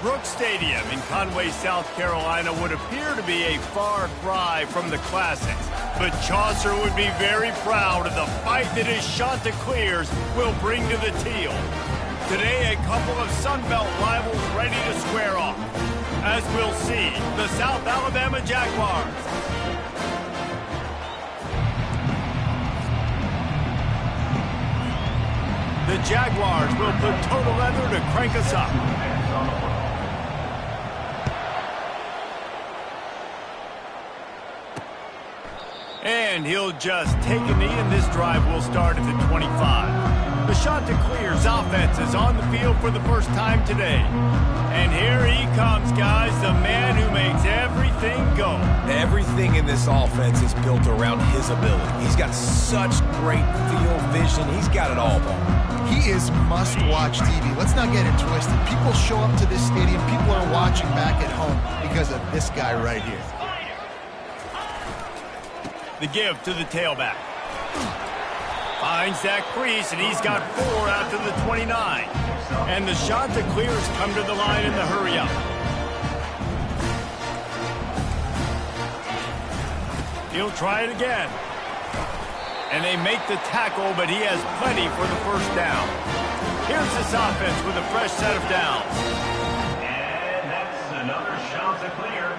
Brooks Stadium in Conway, South Carolina would appear to be a far cry from the classics, but Chaucer would be very proud of the fight that his Chanticleers will bring to the teal. Today, a couple of Sun Belt rivals ready to square off. As we'll see, the South Alabama Jaguars. The Jaguars will put total leather to crank us up. And he'll just take a knee, and this drive will start at the 25. The Chanticleers offense is on the field for the first time today. And here he comes, guys, the man who makes everything go. Everything in this offense is built around his ability. He's got such great field vision. He's got it all, ball. He is must-watch TV. Let's not get it twisted. People show up to this stadium. People are watching back at home because of this guy right here. The give to the tailback. Finds that crease, and he's got 4 out to the 29. And the Chanticleers come to the line in the hurry-up. He'll try it again. And they make the tackle, but he has plenty for the first down. Here's this offense with a fresh set of downs. And that's another Chanticleer.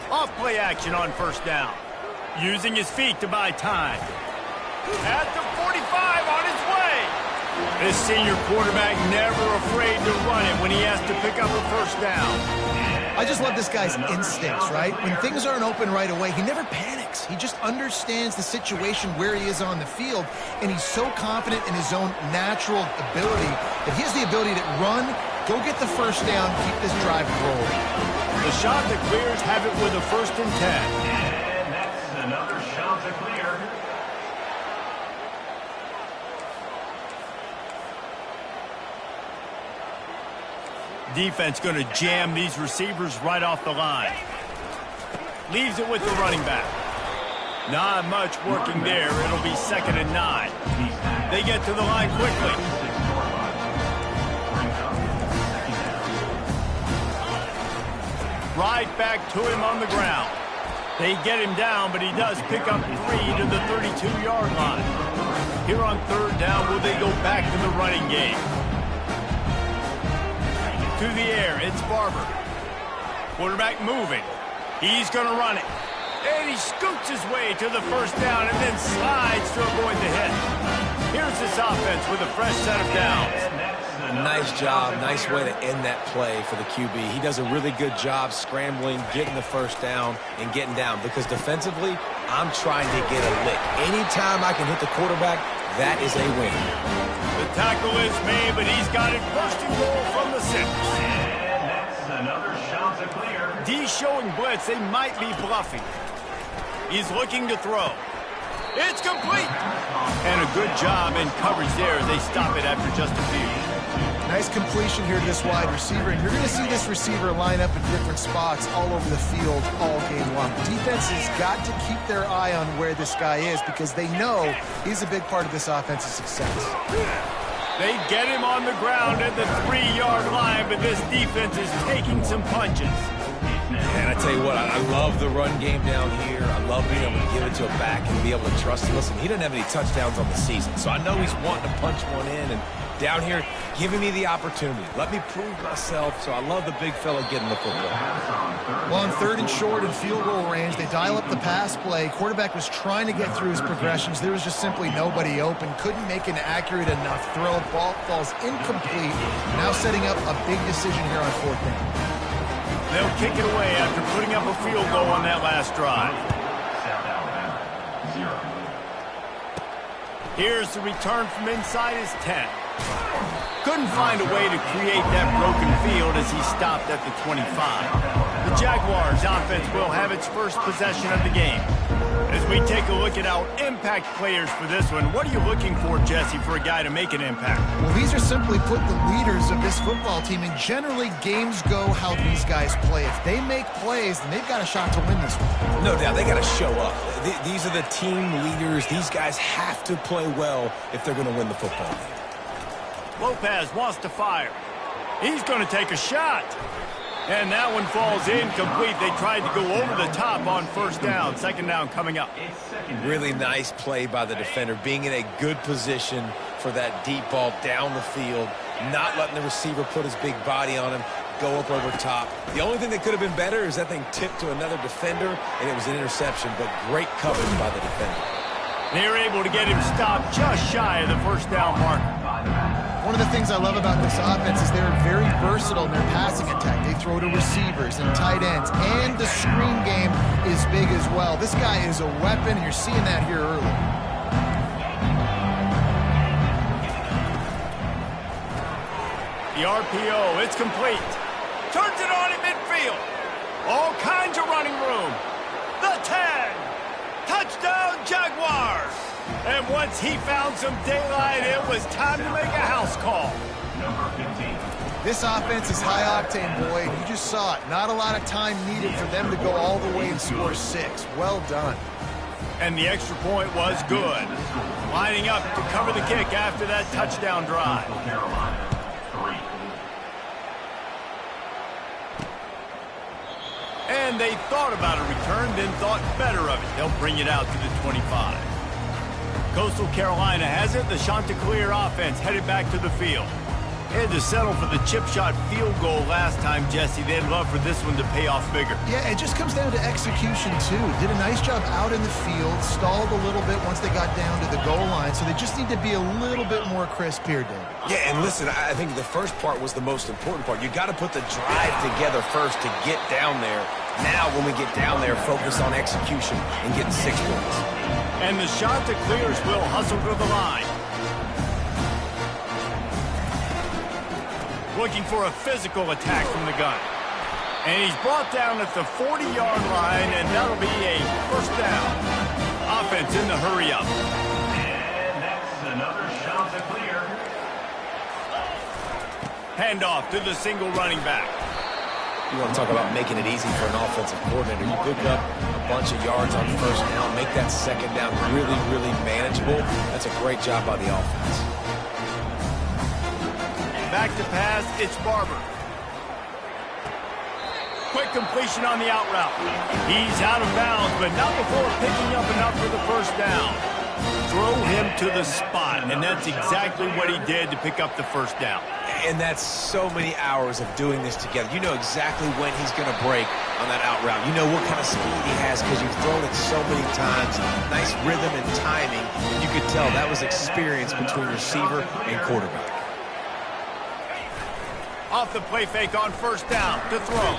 Off-play action on first down. Using his feet to buy time. At the 45, on his way. This senior quarterback never afraid to run it when he has to pick up a first down. I just love this guy's instincts, right? When things aren't open right away, he never panics. He just understands the situation where he is on the field, and he's so confident in his own natural ability that he has the ability to run, go get the first down, keep this drive rolling. The Chanticleers have it with a 1st and 10. And that's another Chanticleer. Defense going to jam these receivers right off the line. Leaves it with the running back. Not much working there. It'll be 2nd and 9. They get to the line quickly. Right back to him on the ground. They get him down, but he does pick up 3 to the 32-yard line. Here on 3rd down, will they go back to the running game? To the air, it's Barber. Quarterback moving. He's going to run it. And he scoots his way to the first down and then slides to avoid the hit. Here's this offense with a fresh set of downs. Nice job. Nice way to end that play for the QB. He does a really good job scrambling, getting the first down, and getting down. Because defensively, I'm trying to get a lick. Anytime I can hit the quarterback, that is a win. The tackle is made, but he's got it 1st and goal from the 6. And that's another Chanticleer. D showing blitz. They might be bluffing. He's looking to throw. It's complete. And a good job in coverage there as they stop it after just a few. Nice completion here to this wide receiver, and you're going to see this receiver line up in different spots all over the field all game long. Defense has got to keep their eye on where this guy is because they know he's a big part of this offense's success. They get him on the ground at the 3-yard line, but this defense is taking some punches. And I tell you what, I love the run game down here. I love being able to give it to a back and be able to trust him. Listen, he doesn't have any touchdowns on the season, so I know he's wanting to punch one in. And down here, giving me the opportunity. Let me prove myself, so I love the big fella getting the football. Well, on 3rd and short and field goal range, they dial up the pass play. Quarterback was trying to get through his progressions. There was just simply nobody open. Couldn't make an accurate enough throw. Ball falls incomplete. Now setting up a big decision here on 4th down. They'll kick it away after putting up a field goal on that last drive. Here's the return from inside his 10. Couldn't find a way to create that broken field as he stopped at the 25. The Jaguars offense will have its first possession of the game. As We take a look at our impact players for this one. What are you looking for, Jesse, for a guy to make an impact? Well, these are simply put the leaders of this football team, and generally games go how these guys play. If they make plays, then they've got a shot to win this one. No doubt, they got to show up. These are the team leaders. These guys have to play well if they're going to win the football game. Lopez wants to fire. He's going to take a shot. And that one falls incomplete. They tried to go over the top on first down. Second down coming up. Really nice play by the defender, being in a good position for that deep ball down the field, not letting the receiver put his big body on him, go up over top. The only thing that could have been better is that thing tipped to another defender, and it was an interception, but great coverage by the defender. They were able to get him stopped just shy of the first down mark. One of the things I love about this offense is they're very versatile in their passing attack. They throw to receivers and tight ends, and the screen game is big as well. This guy is a weapon, and you're seeing that here early. The RPO, it's complete. Turns it on in midfield. All kinds of running room. The 10. Touchdown, Jaguars. And once he found some daylight, it was time to make a house call. Number 15. This offense is high octane, boy, and you just saw it. Not a lot of time needed for them to go all the way and score 6. Well done. And the extra point was good. Lining up to cover the kick after that touchdown drive. Carolina, 3. And they thought about a return, then thought better of it. They'll bring it out to the 25. Coastal Carolina has it. The Chanticleer offense headed back to the field. They had to settle for the chip shot field goal last time, Jesse. They'd love for this one to pay off bigger. Yeah, it just comes down to execution, too. Did a nice job out in the field, stalled a little bit once they got down to the goal line, so they just need to be a little bit more crisp here, David. Yeah, and listen, I think the first part was the most important part. You got to put the drive together first to get down there. Now, when we get down there, focus on execution and getting 6 points. And the Chanticleers will hustle to the line. Looking for a physical attack from the gun. And he's brought down at the 40-yard line, and that'll be a first down. Offense in the hurry up. And that's another Chanticleer. Handoff to the single running back. You want to talk about making it easy for an offensive coordinator. You pick up a bunch of yards on first down, make that second down really, really manageable. That's a great job by the offense. Back to pass, it's Barber. Quick completion on the out route. He's out of bounds, but not before picking up enough for the first down. Throw him to the spot, and that's exactly what he did to pick up the first down. And that's so many hours of doing this together. You know exactly when he's going to break on that out route. You know what kind of speed he has because you've thrown it so many times. Nice rhythm and timing. You could tell that was experience between receiver and quarterback. Off the play fake on first down to throw.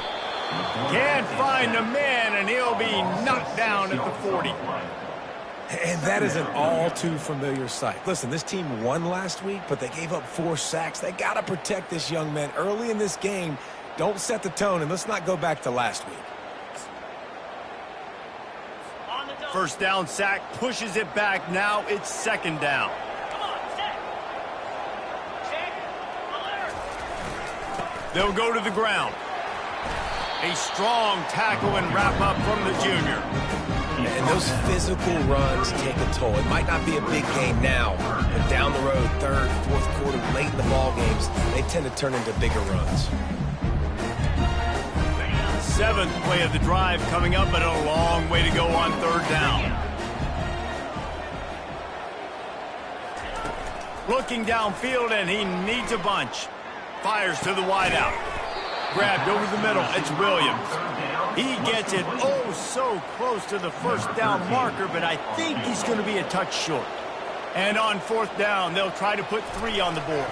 Can't find the man, and he'll be knocked down at the 40. And that is an all-too-familiar sight. Listen, this team won last week, but they gave up 4 sacks. They got to protect this young man early in this game. Don't set the tone, and let's not go back to last week. First down sack, pushes it back. Now it's second down. They'll go to the ground. A strong tackle and wrap up from the junior. And those physical runs take a toll. It might not be a big game now, but down the road, third, fourth quarter, late in the ball games, they tend to turn into bigger runs. 7th play of the drive coming up, but a long way to go on third down. Looking downfield, and he needs a bunch. Fires to the wideout. Grabbed over the middle. It's Williams. He gets it oh so close to the first down marker, but I think he's going to be a touch short. And on fourth down, they'll try to put 3 on the board.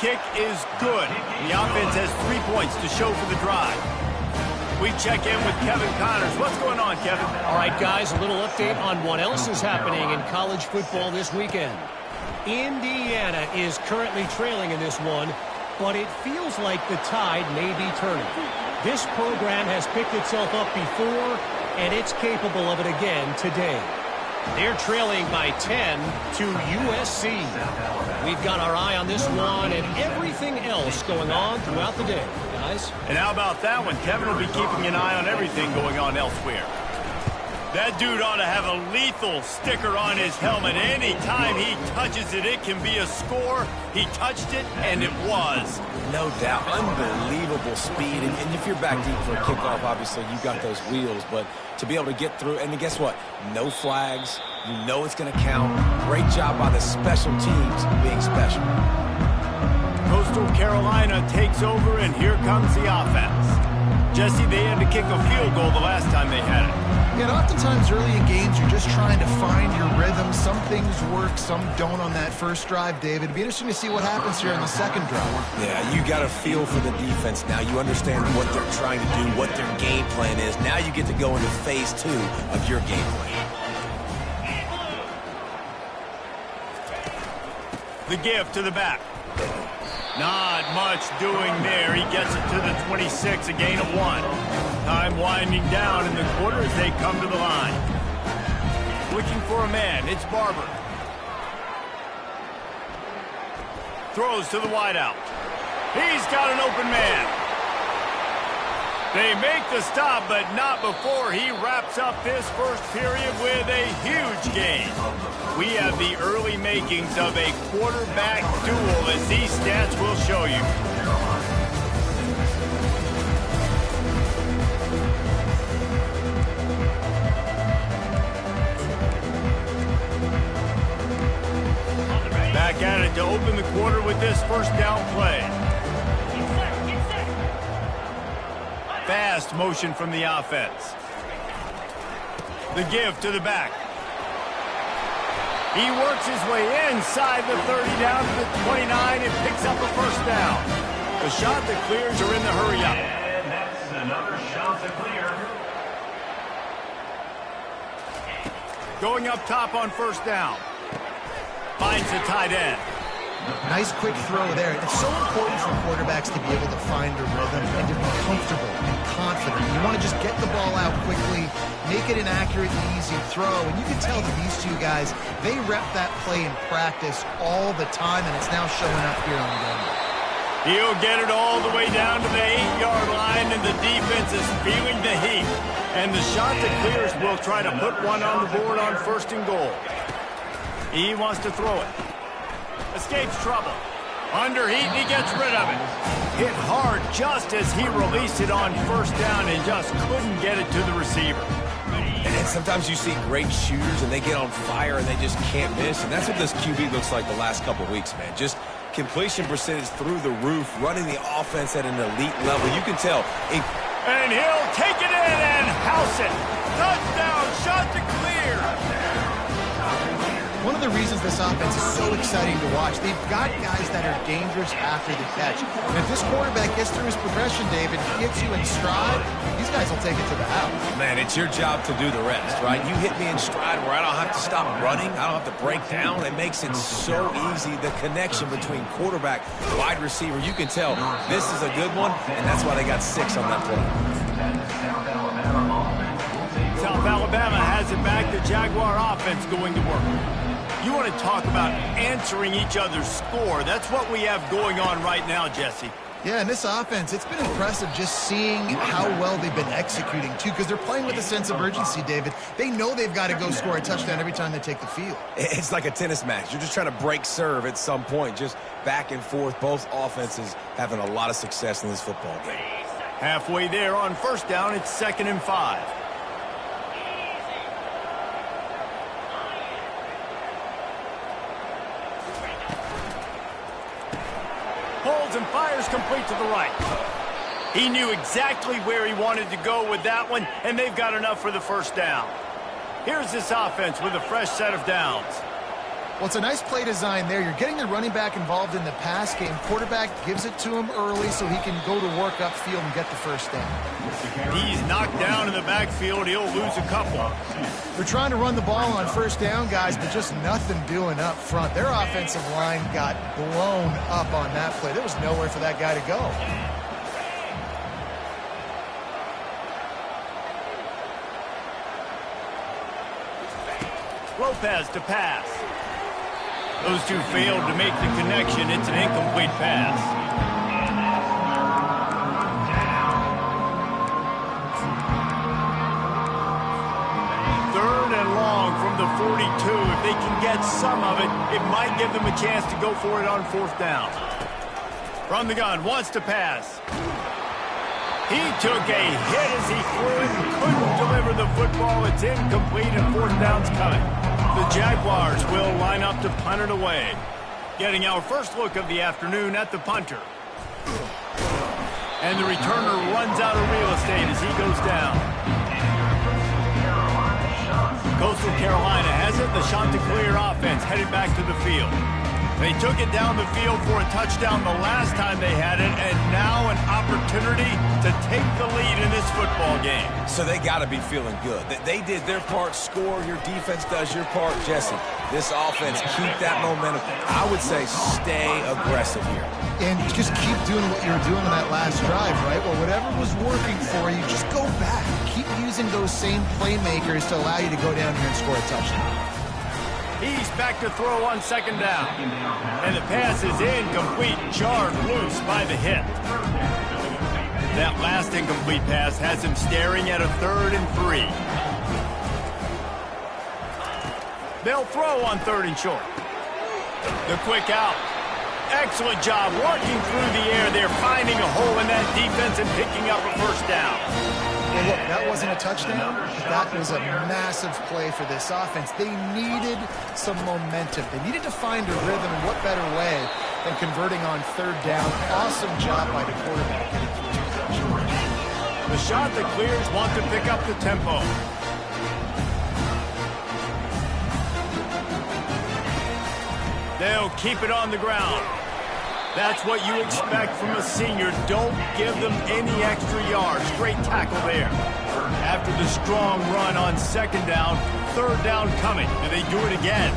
Kick is good. The offense has 3 points to show for the drive. We check in with Kevin Connors. What's going on, Kevin? All right, guys, a little update on what else is happening in college football this weekend. Indiana is currently trailing in this one, but it feels like the tide may be turning. This program has picked itself up before, and it's capable of it again today. They're trailing by 10 to USC. We've got our eye on this one and everything else going on throughout the day, guys. And how about that one? Kevin will be keeping an eye on everything going on elsewhere. That dude ought to have a lethal sticker on his helmet. Anytime he touches it, it can be a score. He touched it, and it was. No doubt. Unbelievable speed. And if you're back deep for a kickoff, obviously, you got those wheels. But to be able to get through, and guess what? No flags. You know it's going to count. Great job by the special teams being special. Coastal Carolina takes over, and here comes the offense. Jesse, they had to kick a field goal the last time they had it. Yeah, and oftentimes early in games, you're just trying to find your rhythm. Some things work, some don't on that first drive, David. It'd be interesting to see what happens here in the second drive. Yeah, you got a feel for the defense now. You understand what they're trying to do, what their game plan is. Now you get to go into phase 2 of your game plan. The give to the back. Not much doing there. He gets it to the 26, a gain of 1. Time winding down in the quarter as they come to the line. Looking for a man. It's Barber. Throws to the wideout. He's got an open man. They make the stop, but not before he wraps up this first period with a huge gain. We have the early makings of a quarterback duel, as these stats will show you. Back at it to open the quarter with this first down play. Fast motion from the offense. The give to the back. He works his way inside the 30 down to the 29 and picks up a first down. The Chanticleers are in the hurry up. And that's another Chanticleer. Going up top on first down. Finds the tight end. Nice quick throw there. It's so important for quarterbacks to be able to find a rhythm and to be comfortable and confident. You want to just get the ball out quickly, make it an accurate and easy throw. And you can tell that these two guys, they rep that play in practice all the time, and it's now showing up here on the game. He'll get it all the way down to the 8-yard line, and the defense is feeling the heat. And the Chanticleers will try to put one on the board on first and goal. He wants to throw it. Escapes trouble. Under heat, and he gets rid of it. Hit hard just as he released it on first down and just couldn't get it to the receiver. And sometimes you see great shooters and they get on fire and they just can't miss. And that's what this QB looks like the last couple weeks, man. Just completion percentage through the roof, running the offense at an elite level. You can tell. And he'll take it in and house it. Touchdown, Chanticleers. One of the reasons this offense is so exciting to watch, they've got guys that are dangerous after the catch. And if this quarterback gets through his progression, David, gets you in stride, these guys will take it to the house. Man, it's your job to do the rest, right? You hit me in stride where I don't have to stop running. I don't have to break down. It makes it so easy. The connection between quarterback, wide receiver, you can tell this is a good one, and that's why they got 6 on that play. South Alabama has it back. The Jaguar offense going to work. You want to talk about answering each other's score. That's what we have going on right now, Jesse. Yeah, and this offense, it's been impressive just seeing how well they've been executing, too, because they're playing with a sense of urgency, David. They know they've got to go score a touchdown every time they take the field. It's like a tennis match. You're just trying to break serve at some point, just back and forth. Both offenses having a lot of success in this football game. Halfway there on first down, it's 2nd and 5. Holds and fires complete to the right. He knew exactly where he wanted to go with that one, and they've got enough for the first down. Here's this offense with a fresh set of downs. Well, it's a nice play design there. You're getting the running back involved in the pass game. Quarterback gives it to him early so he can go to work upfield and get the first down. He's knocked down in the backfield. He'll lose a couple. They're trying to run the ball on first down, guys, but just nothing doing up front. Their offensive line got blown up on that play. There was nowhere for that guy to go. Lopez to pass. Those two failed to make the connection. It's an incomplete pass. Third and long from the 42. If they can get some of it, it might give them a chance to go for it on fourth down. From the gun, wants to pass. He took a hit as he threw it and couldn't deliver the football. It's incomplete and fourth down's coming. The Jaguars will line up to punt it away. Getting our first look of the afternoon at the punter. And the returner runs out of real estate as he goes down. Coastal Carolina has it. The Chanticleer offense headed back to the field. They took it down the field for a touchdown the last time they had it, and now an opportunity to take the lead in this football game. So they got to be feeling good. They did their part, score. Your defense does your part. Jesse, this offense, keep that momentum. I would say stay aggressive here. And just keep doing what you were doing on that last drive, right? Well, whatever was working for you, just go back. Keep using those same playmakers to allow you to go down here and score a touchdown. He's back to throw on second down. And the pass is incomplete, jarred loose by the hit. That last incomplete pass has him staring at a 3rd and 3. They'll throw on 3rd and short. The quick out. Excellent job working through the air. They're finding a hole in that defense and picking up a first down. Well, look, that wasn't a touchdown, but that was a massive play for this offense. They needed some momentum. They needed to find a rhythm, and what better way than converting on 3rd down. Awesome job by the quarterback getting through 2 touchdowns. The Chanticleers want to pick up the tempo. They'll keep it on the ground. That's what you expect from a senior. Don't give them any extra yards. Great tackle there. After the strong run on second down, 3rd down coming. Do they do it again?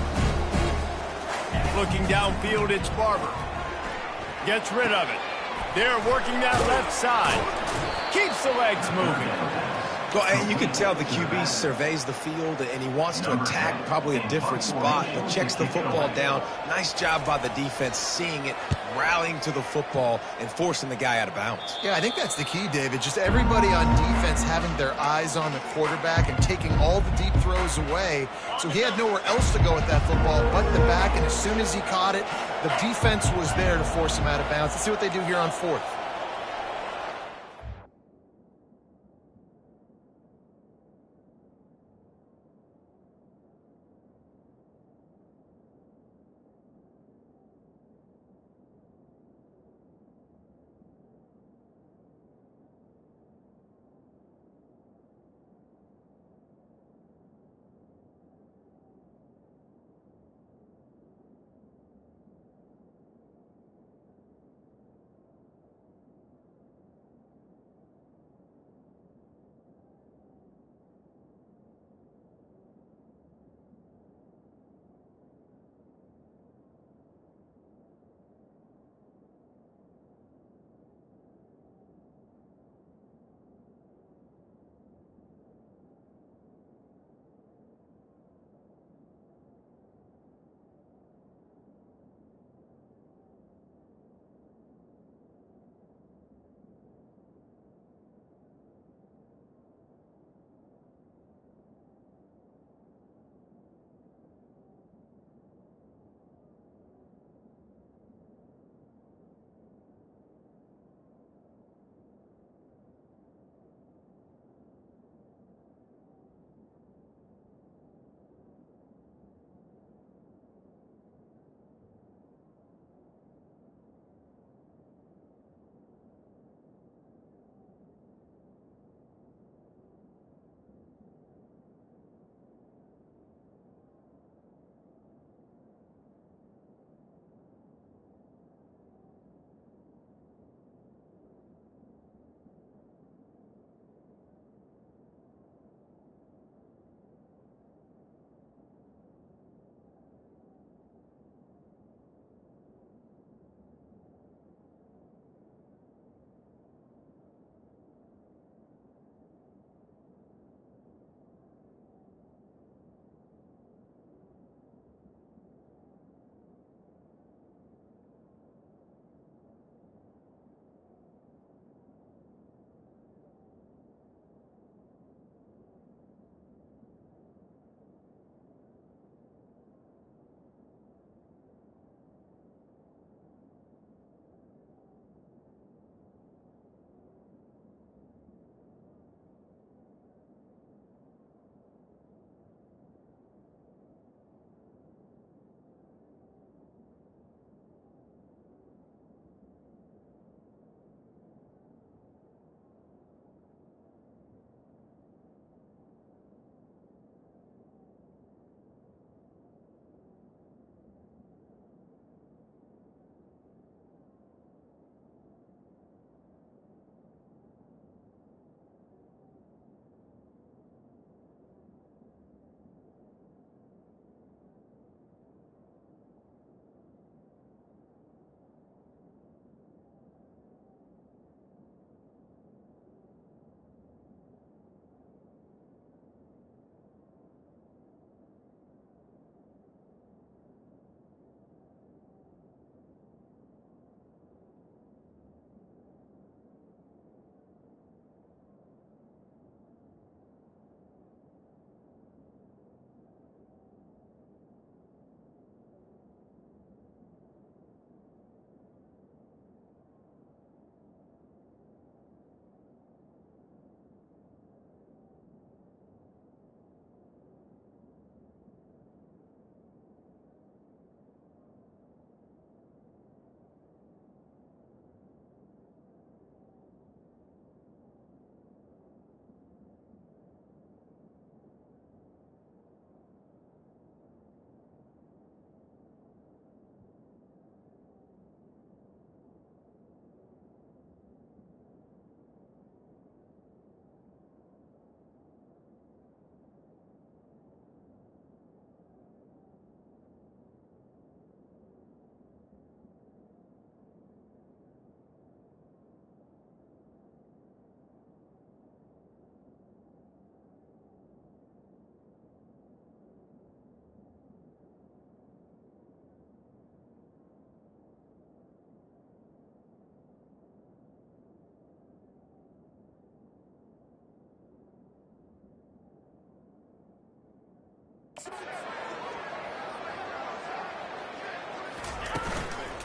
Looking downfield, it's Barber. Gets rid of it. They're working that left side. Keeps the legs moving. Well, and you can tell the QB surveys the field, and he wants to attack probably a different spot, but checks the football down. Nice job by the defense, seeing it, rallying to the football, and forcing the guy out of bounds. Yeah, I think that's the key, David. Just everybody on defense having their eyes on the quarterback and taking all the deep throws away. So he had nowhere else to go with that football but the back, and as soon as he caught it, the defense was there to force him out of bounds. Let's see what they do here on 4th.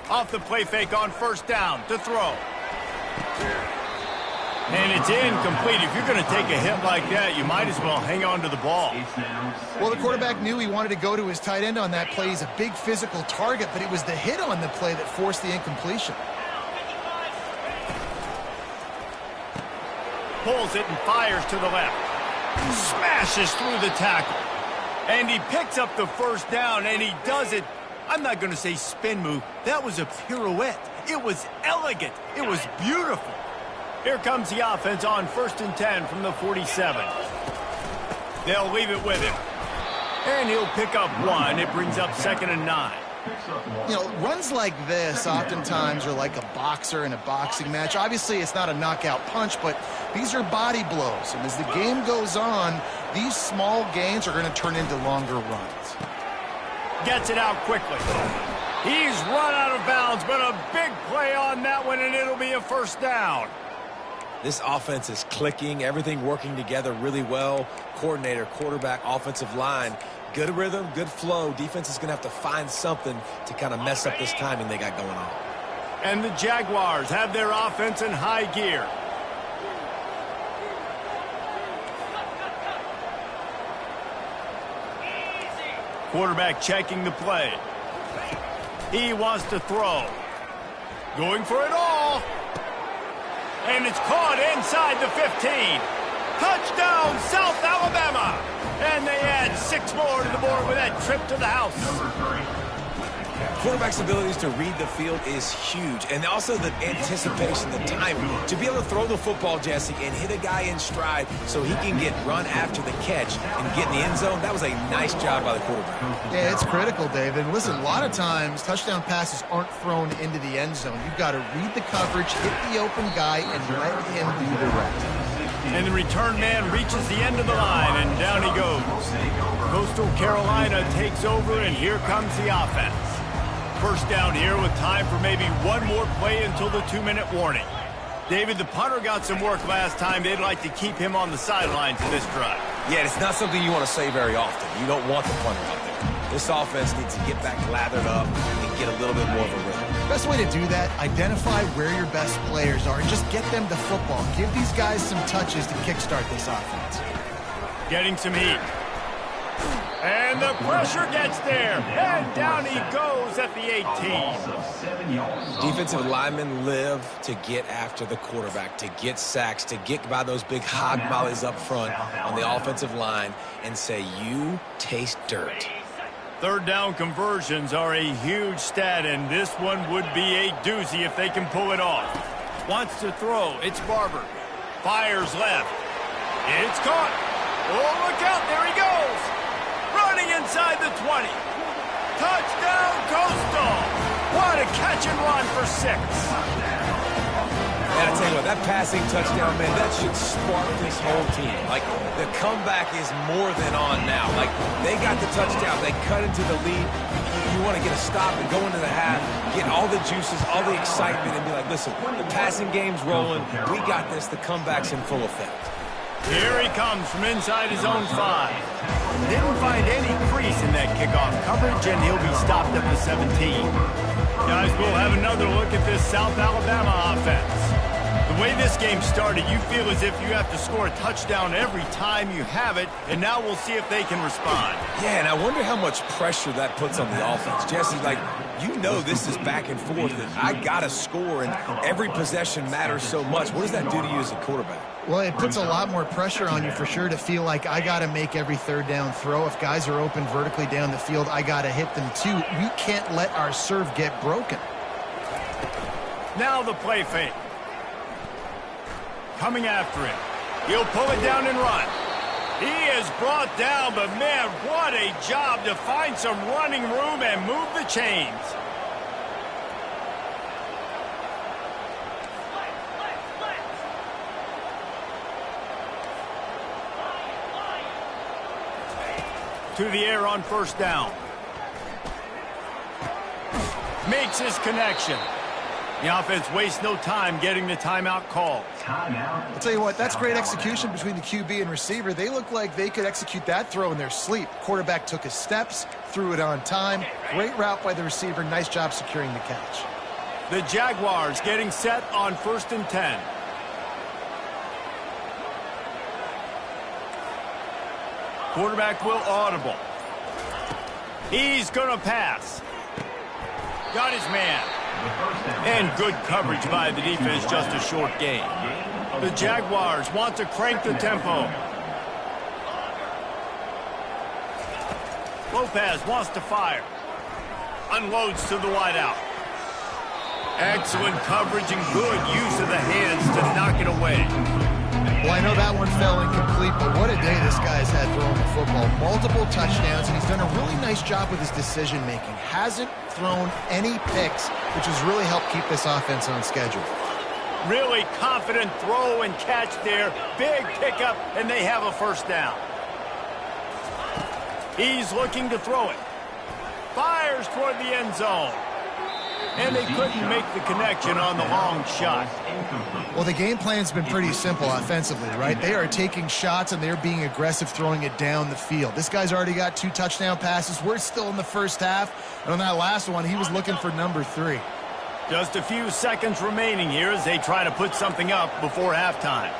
Off the play fake on first down to throw. And it's incomplete. If you're going to take a hit like that, you might as well hang on to the ball. Well, the quarterback knew he wanted to go to his tight end on that play. He's a big physical target, but it was the hit on the play that forced the incompletion. Pulls it and fires to the left. Smashes through the tackle. And he picks up the first down, and he does it. I'm not going to say spin move. That was a pirouette. It was elegant. It was beautiful. Here comes the offense on 1st and 10 from the 47. They'll leave it with him. And he'll pick up 1. It brings up 2nd and 9. You know, runs like this oftentimes are like a boxer in a boxing match. Obviously, it's not a knockout punch, but these are body blows. And as the game goes on, these small gains are going to turn into longer runs. Gets it out quickly. He's run out of bounds, but a big play on that one, and it'll be a first down. This offense is clicking, everything working together really well. Coordinator, quarterback, offensive line. Good rhythm, good flow. Defense is going to have to find something to kind of mess up this timing they got going on. And the Jaguars have their offense in high gear. Quarterback checking the play. He wants to throw. Going for it all. And it's caught inside the 15. Touchdown, South Alabama. And they add 6 more to the board with that trip to the house. Quarterback's abilities to read the field is huge. And also the anticipation, the timing. To be able to throw the football, Jesse, and hit a guy in stride so he can get run after the catch and get in the end zone, that was a nice job by the quarterback. Yeah, it's critical, David. Listen, a lot of times touchdown passes aren't thrown into the end zone. You've got to read the coverage, hit the open guy, and let him do the rest. And the return man reaches the end of the line, and down he goes. Coastal Carolina takes over, and here comes the offense. First down here with time for maybe one more play until the 2-minute warning. David, the punter got some work last time. They'd like to keep him on the sidelines in this drive. Yeah, it's not something you want to say very often. You don't want the punter out there. This offense needs to get back lathered up and get a little bit more of a rhythm. Best way to do that, identify where your best players are and just get them to football. Give these guys some touches to kickstart this offense. Getting some heat. And the pressure gets there. And down he goes at the 18. Defensive linemen live to get after the quarterback, to get sacks, to get by those big hog mollies up front on the offensive line and say, you taste dirt. Third down conversions are a huge stat, and this one would be a doozy if they can pull it off. Wants to throw. It's Barber. Fires left. It's caught. Oh, look out. There he goes. Running inside the 20. Touchdown, Coastal. What a catch and run for 6. And I tell you what, that passing touchdown, man, that should spark this whole team. Like, the comeback is more than on now. Like, they got the touchdown. They cut into the lead. You want to get a stop and go into the half, get all the juices, all the excitement, and be like, listen, the passing game's rolling. We got this. The comeback's in full effect. Here he comes from inside his own 5. Didn't find any crease in that kickoff coverage, and he'll be stopped at the 17. Guys, we'll have another look at this South Alabama offense. The way this game started, you feel as if you have to score a touchdown every time you have it, and now we'll see if they can respond. Yeah, and I wonder how much pressure that puts on the offense. Jesse, like, you know this is back and forth, and I got to score, and every possession matters so much. What does that do to you as a quarterback? Well, it puts a lot more pressure on you for sure to feel like I got to make every third down throw. If guys are open vertically down the field, I got to hit them too. We can't let our serve get broken. Now the play fake. Coming after him. He'll pull it down and run. He is brought down, but man, what a job to find some running room and move the chains. To the air on first down. Makes his connection. The offense wastes no time getting the timeout called. I'll tell you what, that's great execution between the QB and receiver. They look like they could execute that throw in their sleep. Quarterback took his steps, threw it on time. Great route by the receiver. Nice job securing the catch. The Jaguars getting set on 1st and 10. Quarterback will audible. He's going to pass. Got his man. And good coverage by the defense, just a short gain. The Jaguars want to crank the tempo. Lopez wants to fire. Unloads to the wideout. Excellent coverage and good use of the hands to knock it away. Well, I know that one fell incomplete, but what a day this guy's had throwing the football. Multiple touchdowns, and he's done a really nice job with his decision-making. Hasn't thrown any picks, which has really helped keep this offense on schedule. Really confident throw and catch there. Big pickup, and they have a first down. He's looking to throw it. Fires toward the end zone. And they couldn't make the connection on the long shot. Well, the game plan's been pretty simple offensively, right? They are taking shots, and they're being aggressive throwing it down the field. This guy's already got 2 touchdown passes. We're still in the first half. And on that last one, he was looking for number 3. Just a few seconds remaining here as they try to put something up before halftime.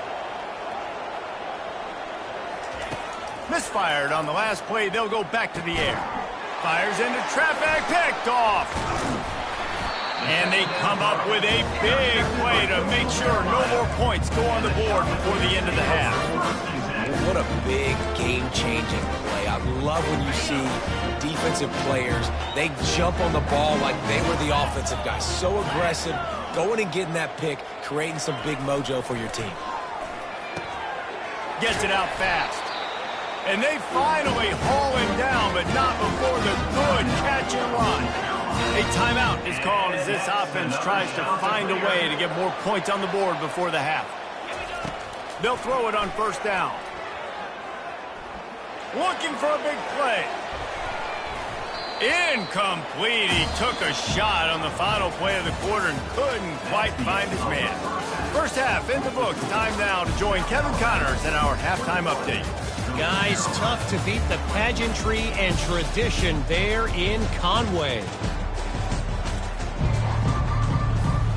Misfired on the last play. They'll go back to the air. Fires into traffic. Picked off. And they come up with a big play to make sure no more points go on the board before the end of the half. What a big game-changing play. I love when you see defensive players, they jump on the ball like they were the offensive guys. So aggressive, going and getting that pick, creating some big mojo for your team. Gets it out fast. And they finally haul him down, but not before the good catch and run. A timeout is called as this offense tries to find a way to get more points on the board before the half. They'll throw it on first down. Looking for a big play. Incomplete. He took a shot on the final play of the quarter and couldn't quite find his man. First half in the books. Time now to join Kevin Connors in our halftime update. Guys, tough to beat the pageantry and tradition there in Conway.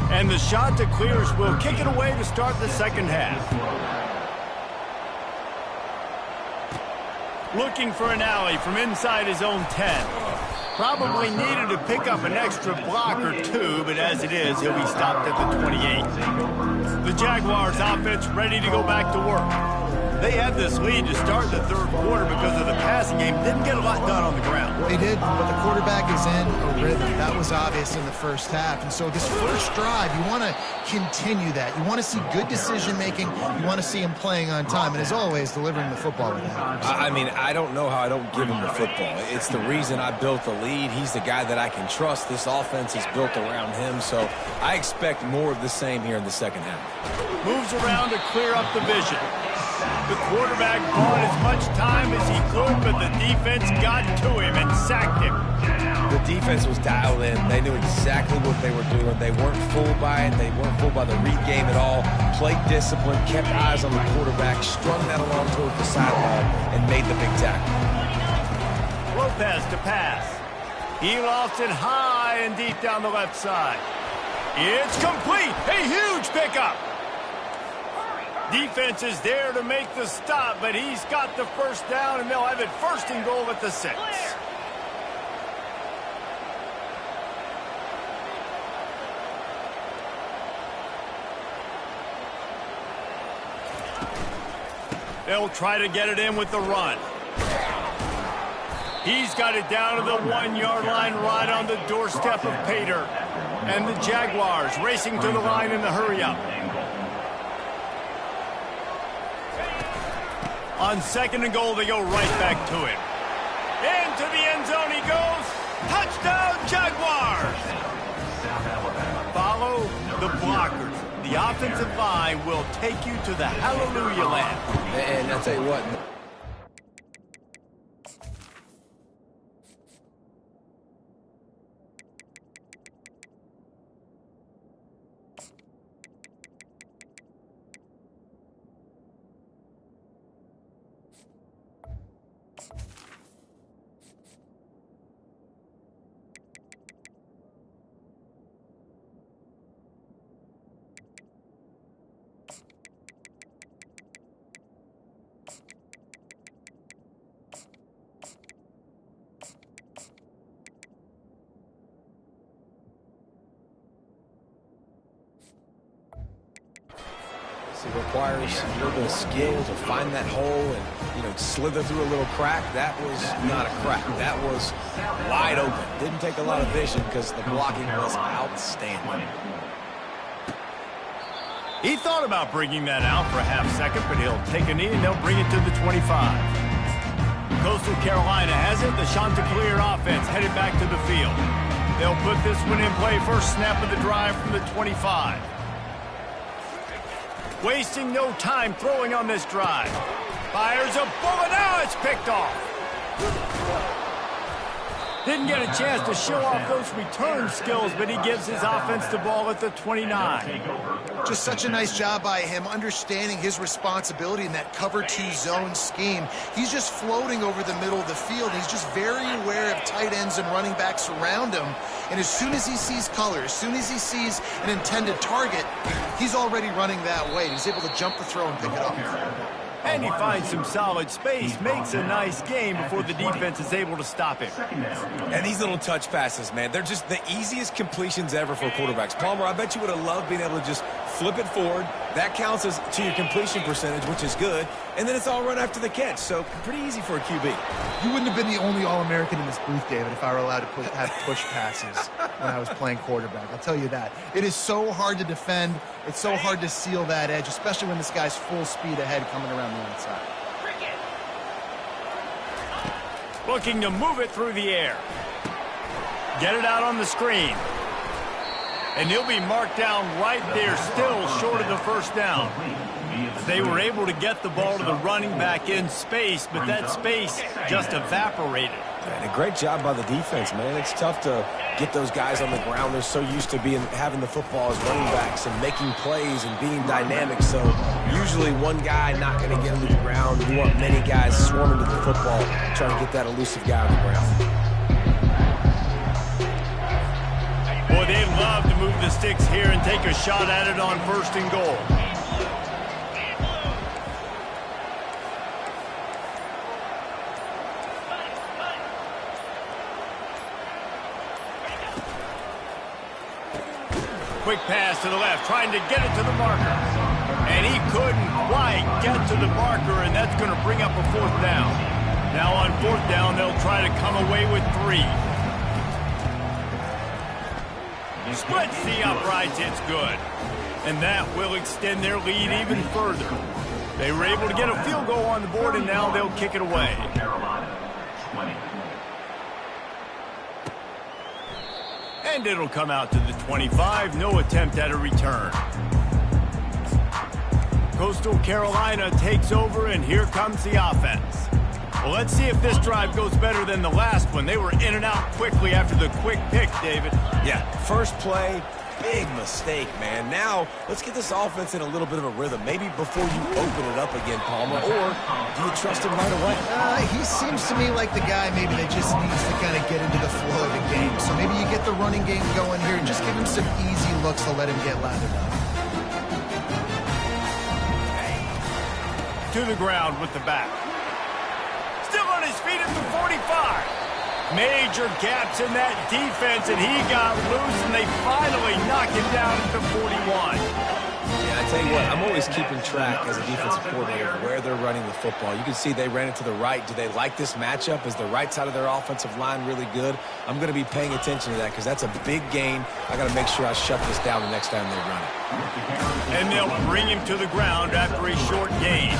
And the Chanticleers will kick it away to start the second half. Looking for an alley from inside his own 10. Probably needed to pick up an extra block or 2, but as it is, he'll be stopped at the 28. The Jaguars offense ready to go back to work. They had this lead to start the third quarter because of the passing game. Didn't get a lot done on the ground. They did, but the quarterback is in a rhythm. That was obvious in the first half. And so this first drive, you want to continue that. You want to see good decision-making. You want to see him playing on time. And as always, delivering the football with that. I mean, I don't know how I don't give him the football. It's the reason I built the lead. He's the guy that I can trust. This offense is built around him. So I expect more of the same here in the second half. Moves around to clear up the vision. The quarterback bought as much time as he could, but the defense got to him and sacked him. The defense was dialed in. They knew exactly what they were doing. They weren't fooled by it. They weren't fooled by the read game at all. Played discipline, kept eyes on the quarterback, strung that along towards the sideline, and made the big tackle. Lopez to pass. He lost it high and deep down the left side. It's complete. A huge pickup. Defense is there to make the stop, but he's got the first down, and they'll have it first and goal at the 6. They'll try to get it in with the run. He's got it down to the 1-yard line right on the doorstep of Pater. And the Jaguars racing to the line in the hurry-up. On second and goal, they go right back to him. Into the end zone he goes. Touchdown, Jaguars! Follow the blockers. The offensive line will take you to the hallelujah land. And I'll tell you what. It requires a little bit of skill to find that hole and, slither through a little crack. That was not a crack. That was wide open. Didn't take a lot of vision because the blocking was outstanding. He thought about bringing that out for a half second, but he'll take a knee and they'll bring it to the 25. Coastal Carolina has it. The Chanticleer offense headed back to the field. They'll put this one in play. First snap of the drive from the 25. Wasting no time throwing on this drive. Fires a bullet. Now it's picked off. Didn't get a chance to show off those return skills, but he gives his offense the ball at the 29. Just such a nice job by him, understanding his responsibility in that cover 2 zone scheme. He's just floating over the middle of the field. He's just very aware of tight ends and running backs around him. And as soon as he sees color, as soon as he sees an intended target, he's already running that way. He's able to jump the throw and pick it up. And he finds some solid space, makes a nice game before the defense is able to stop him. And these little touch passes, man, they're just the easiest completions ever for quarterbacks. Palmer, I bet you would have loved being able to just flip it forward. That counts as to your completion percentage, which is good. And then it's all run after the catch, so pretty easy for a QB. You wouldn't have been the only All-American in this booth, David, if I were allowed to have push passes when I was playing quarterback. I'll tell you that. It is so hard to defend. It's so hard to seal that edge, especially when this guy's full speed ahead coming around the outside. Looking to move it through the air. Get it out on the screen. And he'll be marked down right there, still short of the first down. They were able to get the ball to the running back in space, but that space just evaporated. And a great job by the defense, man. It's tough to get those guys on the ground. They're so used to having the football as running backs and making plays and being dynamic. So usually one guy not going to get him to the ground. You want many guys swarming to the football, trying to get that elusive guy on the ground. Boy, they'd love to move the sticks here and take a shot at it on 1st and goal. Quick pass to the left, trying to get it to the marker. And he couldn't quite get to the marker, and that's going to bring up a 4th down. Now on 4th down, they'll try to come away with 3. Splits the uprights, it's good. And that will extend their lead even further. They were able to get a field goal on the board, and now they'll kick it away. And it'll come out to the 25. No attempt at a return. Coastal Carolina takes over, and here comes the offense. Well, let's see if this drive goes better than the last one. They were in and out quickly after the quick pick, David. Yeah, first play, big mistake, man. Now, let's get this offense in a little bit of a rhythm. Maybe before you open it up again, Palmer, or do you trust him right away? He seems to me like the guy maybe that just needs to kind of get into the flow of the game. So maybe you get the running game going here and just give him some easy looks to let him get lathered up. To the ground with the back. Still on his feet at the 45. Major gaps in that defense, and he got loose, and they finally knock him down at the 41. Yeah, I tell you what, I'm always keeping track as a defensive coordinator of where they're running the football. You can see they ran it to the right. Do they like this matchup? Is the right side of their offensive line really good? I'm going to be paying attention to that because that's a big gain. I got to make sure I shut this down the next time they run it. And they'll bring him to the ground after a short gain.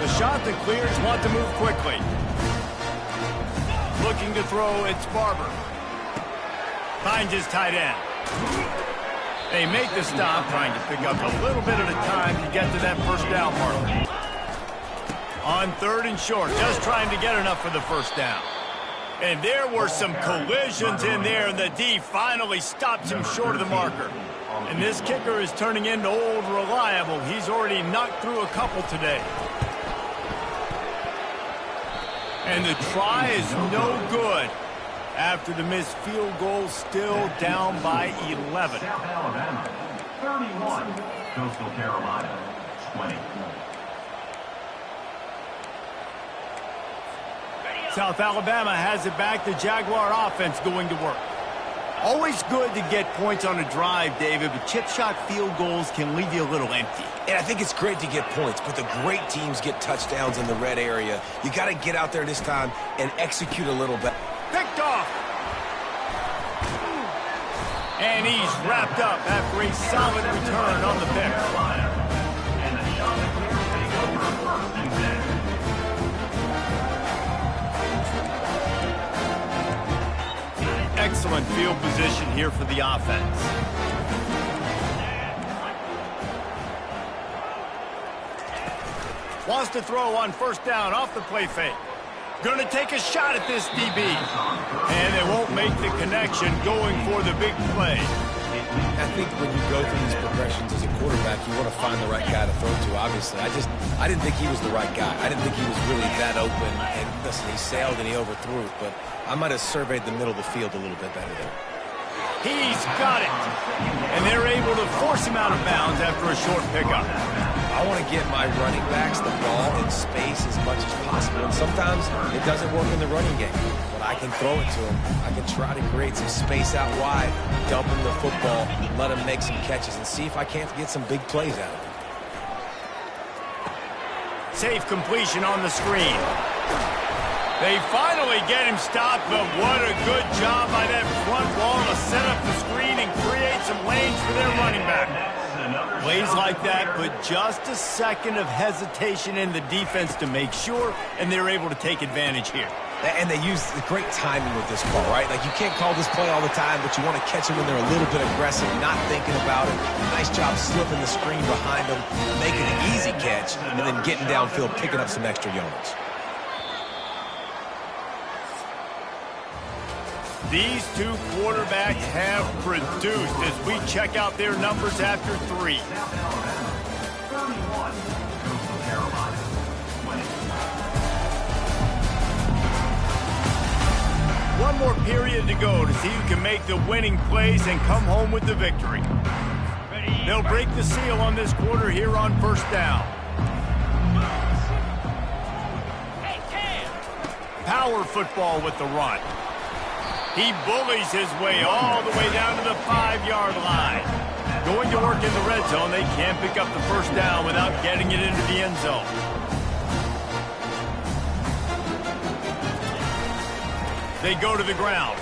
The Chanticleers want to move quickly. Looking to throw, it's Barber. Finds his tight end. They make the stop, trying to pick up a little bit at a time to get to that 1st down marker. On 3rd and short, just trying to get enough for the 1st down. And there were some collisions in there, and the D finally stops him short of the marker. And this kicker is turning into old reliable. He's already knocked through a couple today. And the try is no good after the missed field goal, still down by 11. South Alabama, 31. Coastal Carolina, 20. South Alabama has it back. The Jaguar offense going to work. Always good to get points on a drive, David, but chip shot field goals can leave you a little empty. And I think it's great to get points, but the great teams get touchdowns in the red area. You got to get out there this time and execute a little bit. Picked off. And he's wrapped up after a solid return on the pick. And the Chanticleers take over 1st and 10. Excellent field position here for the offense. Wants to throw on 1st down off the play fake. Going to take a shot at this DB. And they won't make the connection going for the big play. I think when you go through these progressions as a quarterback, you want to find the right guy to throw to, obviously. I didn't think he was the right guy. I didn't think he was really that open. And listen, he sailed and he overthrew it, but I might have surveyed the middle of the field a little bit better there. He's got it. And they're able to force him out of bounds after a short pickup. I want to get my running backs the ball in space as much as possible. And sometimes it doesn't work in the running game, but I can throw it to them. I can try to create some space out wide, dump him the football, let him make some catches, and see if I can't get some big plays out of him. Safe completion on the screen. They finally get him stopped, but what a good job by that front wall to set up the screen and create some lanes for their running back. Plays like that, but just a second of hesitation in the defense to make sure, and they're able to take advantage here. And they use the great timing with this call, right? Like, you can't call this play all the time, but you want to catch them when they're a little bit aggressive, not thinking about it. Nice job slipping the screen behind them, making an easy catch, and then getting downfield, picking up some extra yards. These two quarterbacks have produced as we check out their numbers after 3. 31, Coastal Carolina, 20. One more period to go to see who can make the winning plays and come home with the victory. They'll break the seal on this quarter here on 1st down. Power football with the run. He bullies his way all the way down to the 5-yard line. Going to work in the red zone. They can't pick up the 1st down without getting it into the end zone. They go to the ground.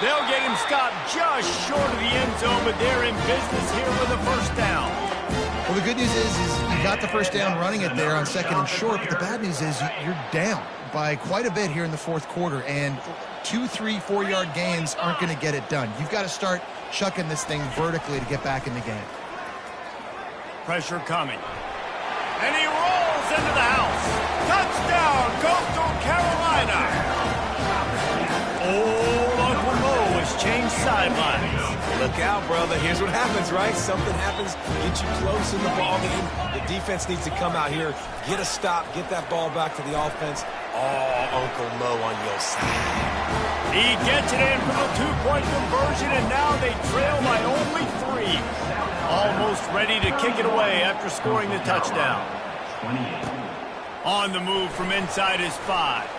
They'll get him stopped just short of the end zone, but they're in business here with a 1st down. Well, the good news is you got the 1st down running it there on 2nd and short, but the bad news is you're down by quite a bit here in the 4th quarter, and 2, 3, 4-yard gains aren't going to get it done. You've got to start chucking this thing vertically to get back in the game. Pressure coming. And he rolls into the house. Touchdown, Coastal Carolina. Old Uncle Mo has changed sidelines. Look out, brother. Here's what happens, right? Something happens, get you close in the ball game. The defense needs to come out here, get a stop, get that ball back to the offense. Oh, Uncle Mo on your side. He gets it in for the 2-point conversion, and now they trail by only 3. Almost ready to kick it away after scoring the touchdown. 28. On the move from inside his 5.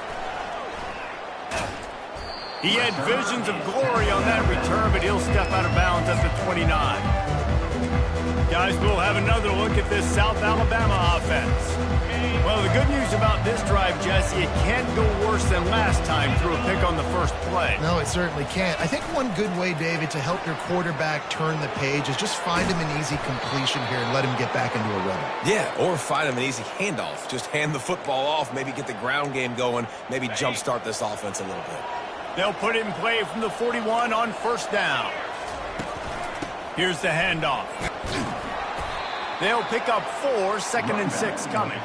He had visions of glory on that return, but he'll step out of bounds at the 29. Guys, we'll have another look at this South Alabama offense. Well, the good news about this drive, Jesse, it can't go worse than last time through a pick on the 1st play. No, it certainly can't. I think one good way, David, to help your quarterback turn the page is just find him an easy completion here and let him get back into a rhythm. Yeah, or find him an easy handoff. Just hand the football off, maybe get the ground game going, maybe jumpstart this offense a little bit. They'll put it in play from the 41 on 1st down. Here's the handoff. They'll pick up 4, 2nd and 6 coming.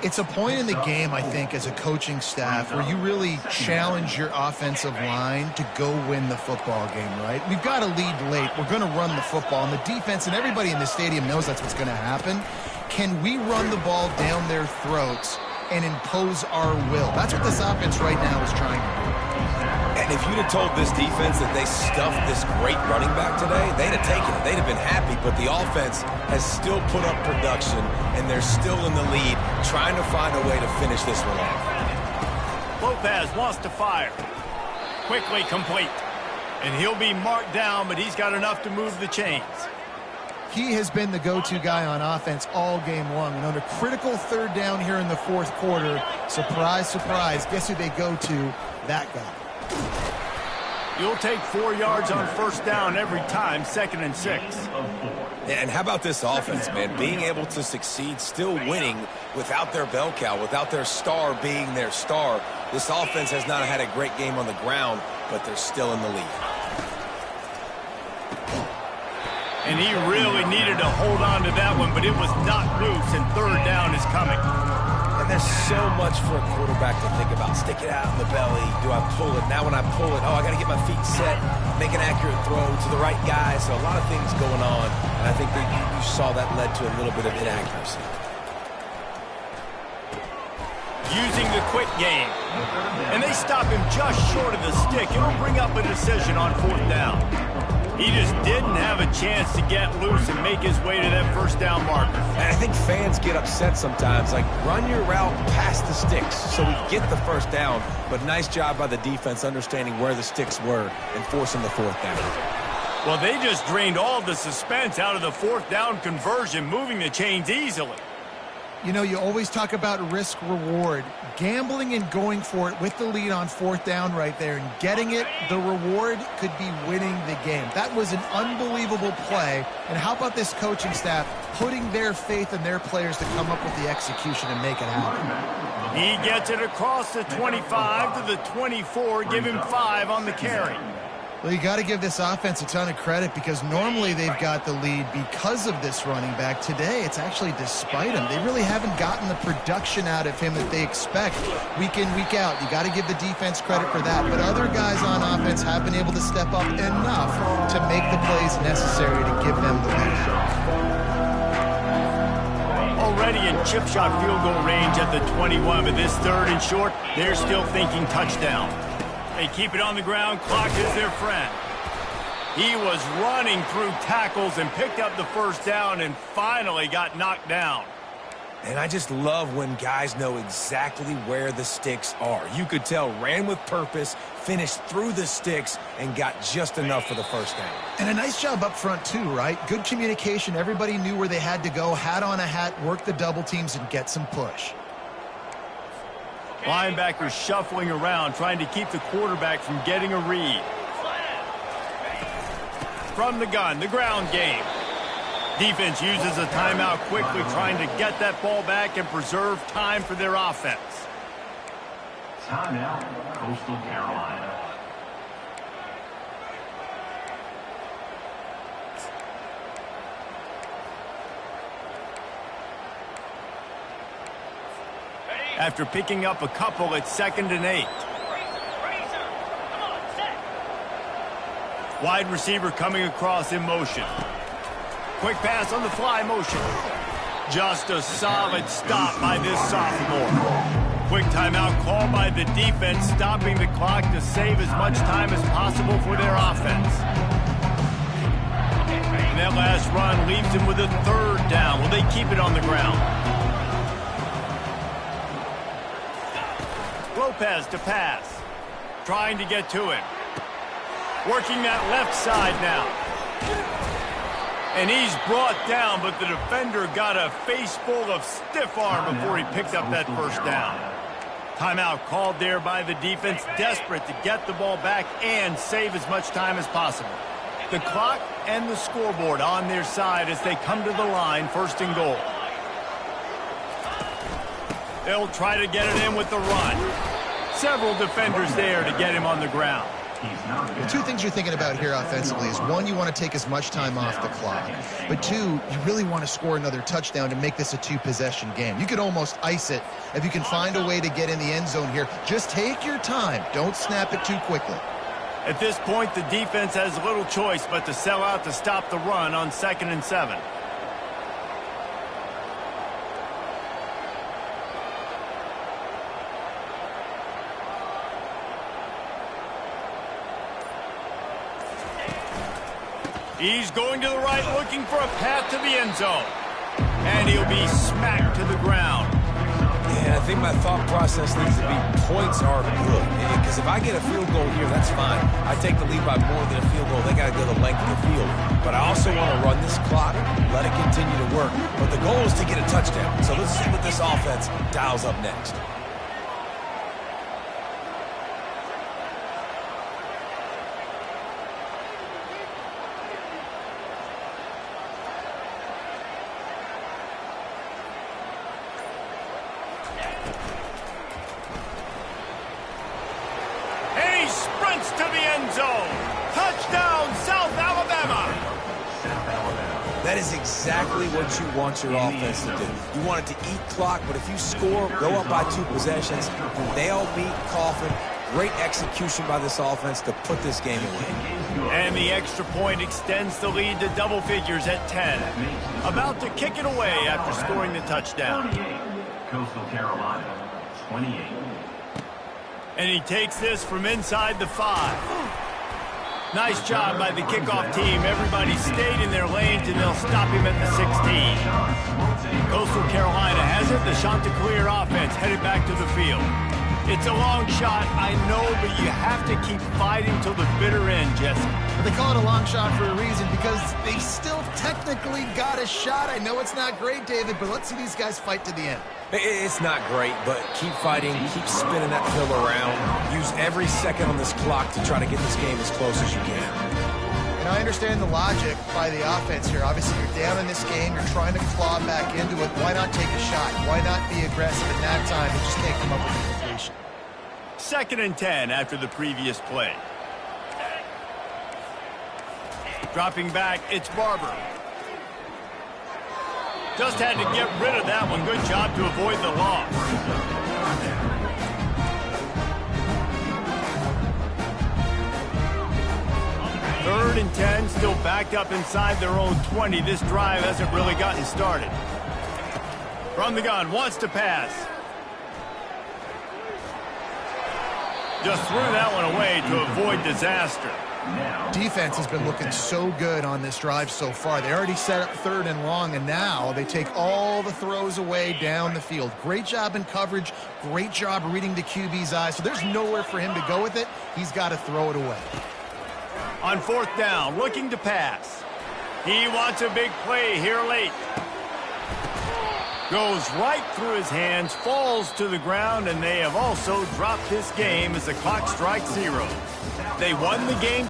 It's a point in the game, I think, as a coaching staff where you really challenge your offensive line to go win the football game, right? We've got to lead late. We're going to run the football, and the defense and everybody in the stadium knows that's what's going to happen. Can we run the ball down their throats and impose our will? That's what this offense right now is trying to do. And if you'd have told this defense that they stuffed this great running back today, they'd have taken it. They'd have been happy, but the offense has still put up production, and they're still in the lead, trying to find a way to finish this one off. Lopez wants to fire. Quickly complete. And he'll be marked down, but he's got enough to move the chains. He has been the go-to guy on offense all game long. And on a critical third down here in the fourth quarter, surprise, surprise, guess who they go to? That guy. You'll take 4 yards on first down every time, 2nd and 6. And how about this offense, man? Being able to succeed, still winning without their bell cow, without their star being their star. This offense has not had a great game on the ground, but they're still in the lead. And he really needed to hold on to that one, but it was knocked loose, and third down is coming. And there's so much for a quarterback to think about. Stick it out in the belly. Do I pull it? Now when I pull it, I got to get my feet set, make an accurate throw to the right guy. So a lot of things going on, and I think that you saw that led to a little bit of inaccuracy. Using the quick game. And they stop him just short of the stick. It'll bring up a decision on fourth down. He just didn't have a chance to get loose and make his way to that first down marker. And I think fans get upset sometimes, like run your route past the sticks so we get the first down. But nice job by the defense understanding where the sticks were and forcing the fourth down. Well, they just drained all the suspense out of the fourth down conversion, moving the chains easily. You know, you always talk about risk-reward. Gambling and going for it with the lead on fourth down right there and getting it, the reward could be winning the game. That was an unbelievable play. And how about this coaching staff putting their faith in their players to come up with the execution and make it happen? He gets it across the 25 to the 24, give him 5 on the carry. Well, you got to give this offense a ton of credit because normally they've got the lead because of this running back. Today, it's actually despite him. They really haven't gotten the production out of him that they expect week in, week out. You got to give the defense credit for that. But other guys on offense have been able to step up enough to make the plays necessary to give them the lead. Already in chip shot field goal range at the 21, but this third and short, they're still thinking touchdown. They keep it on the ground. Clock is their friend. He was running through tackles and picked up the first down and finally got knocked down. And I just love when guys know exactly where the sticks are. You could tell ran with purpose, finished through the sticks, and got just enough for the first down. And a nice job up front too, right? Good communication. Everybody knew where they had to go, hat on a hat, work the double teams, and get some push. Linebackers shuffling around, trying to keep the quarterback from getting a read. From the gun, the ground game. Defense uses a timeout quickly, trying to get that ball back and preserve time for their offense. Timeout, Coastal Carolina. After picking up a couple, it's 2nd and 8. Wide receiver coming across in motion. Quick pass on the fly motion. Just a solid stop by this sophomore. Quick timeout call by the defense, stopping the clock to save as much time as possible for their offense. And that last run leaves them with a third down. Will they keep it on the ground? Lopez to pass. Trying to get to him. Working that left side now. And he's brought down, but the defender got a face full of stiff arm before he picked up that first down. Timeout called there by the defense, desperate to get the ball back and save as much time as possible. The clock and the scoreboard on their side as they come to the line, 1st and goal. They'll try to get it in with the run. Several defenders there to get him on the ground. The two things you're thinking about here offensively is, one, you want to take as much time off the clock. But two, you really want to score another touchdown to make this a 2-possession game. You could almost ice it if you can find a way to get in the end zone here. Just take your time. Don't snap it too quickly. At this point, the defense has little choice but to sell out to stop the run on 2nd and 7. He's going to the right, looking for a path to the end zone. And he'll be smacked to the ground. Yeah, I think my thought process needs to be points are good. Because if I get a field goal here, that's fine. I take the lead by more than a field goal. They got to go the length of the field. But I also want to run this clock, let it continue to work. But the goal is to get a touchdown. So let's see what this offense dials up next. To the end zone. Touchdown, South Alabama. That is exactly what you want your offense to do. You want it to eat clock, but if you score, go up by 2 possessions, nail, meet, coffin. Great execution by this offense to put this game away. And the extra point extends the lead to double figures at 10. About to kick it away after scoring the touchdown. Coastal Carolina, 28. And he takes this from inside the 5. Nice job by the kickoff team. Everybody stayed in their lanes, and they'll stop him at the 16. Coastal Carolina has it. The Chanticleer offense headed back to the field. It's a long shot, I know, but you have to keep fighting till the bitter end, Jesse. They call it a long shot for a reason, because they still technically got a shot. I know it's not great, David, but let's see these guys fight to the end. It's not great, but keep fighting, keep spinning that pill around. Use every second on this clock to try to get this game as close as you can. And I understand the logic by the offense here. Obviously, you're down in this game. You're trying to claw back into it. Why not take a shot? Why not be aggressive at that time and just can't come up with a completion? 2nd and 10 after the previous play. Dropping back, it's Barber. Just had to get rid of that one. Good job to avoid the loss. Third and 10, still backed up inside their own 20. This drive hasn't really gotten started. From the gun, wants to pass. Just threw that one away to avoid disaster. Defense has been looking so good on this drive so far. They already set up 3rd and long, and now they take all the throws away down the field. Great job in coverage. Great job reading the QB's eyes. So there's nowhere for him to go with it. He's got to throw it away. On 4th down, looking to pass. He wants a big play here late. Goes right through his hands, falls to the ground, and they have also dropped this game as the clock strikes 0. They won the game